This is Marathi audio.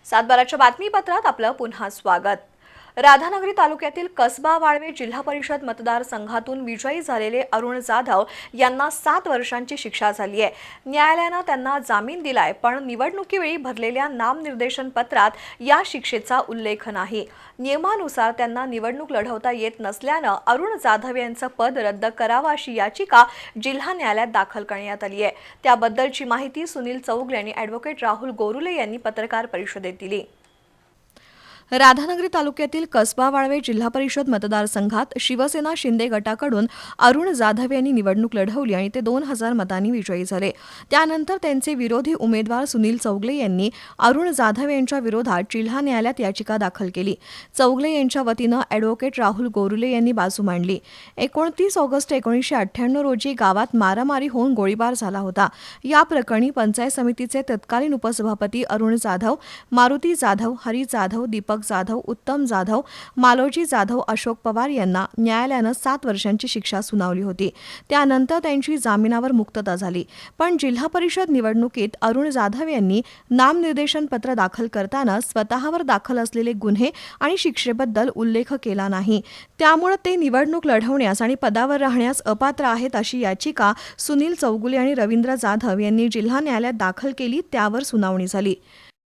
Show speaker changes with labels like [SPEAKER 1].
[SPEAKER 1] सातबाराच्या बातमीपत्रात आपलं पुन्हा स्वागत। राधानगरी तालुक्यातील कसबा वाळवे जिल्हा परिषद मतदारसंघातून विजयी झालेले अरुण जाधव यांना 7 वर्षांची शिक्षा झाली आहे। न्यायालयाने त्यांना जामीन दिलाय, पण निवडणुकीवेळी भरलेल्या नामनिर्देशन पत्रात या शिक्षेचा उल्लेख नाही। नियमानुसार त्यांना निवडणूक लढवता येत नसल्याने अरुण जाधव यांचे पद रद्द करावा अशी याचिका जिल्हा न्यायालयात दाखल करण्यात आली आहे। त्याबद्दलची माहिती सुनील चौगले आणि ॲडव्होकेट राहुल गोरुले यांनी पत्रकार परिषदेत दिली। राधानगरी तालुक्यातील कसबा वाळवे जिल्हा परिषद मतदारसंघात शिवसेना शिंदे गटाकडून अरुण जाधव यांनी निवडणूक लढवली आणि ते 2000 मतांनी विजयी झाले। त्यानंतर त्यांचे विरोधी उमेदवार सुनील चौगले यांनी अरुण जाधव यांच्या विरोधात जिल्हा न्यायालयात याचिका दाखल केली। चौगले यांच्या वतीनं ॲडव्होकेट राहुल गोरुले यांनी बाजू मांडली। 29 ऑगस्ट 1998 रोजी गावात मारामारी होऊन गोळीबार झाला होता। या प्रकरणी पंचायत समितीचे तत्कालीन उपसभापती अरुण जाधव, मारुती जाधव, हरी जाधव, दीपक जाधव, उत्तम जाधव, मालोजी जाधव, अशोक पवार यांना न्यायालयाने 7 वर्षांची शिक्षा सुनावली होती। त्यानंतर त्यांची जामिनावर मुक्तता झाली। पण जिल्हा परिषद निवडणुकीत अरुण जाधव यांनी नामनिर्देशन पत्र दाखल करताना स्वतःवर दाखल असलेले गुन्हे आणि शिक्षेबद्दल उल्लेख केला नाही। त्यामुळे ते निवडणूक लढवण्यास आणि पदावर राहण्यास अपात्र आहेत अशी याचिका सुनील चौगुले आणि रवींद्र जाधव यांनी जिल्हा न्यायालयात दाखल केली। त्यावर सुनावणी झाली।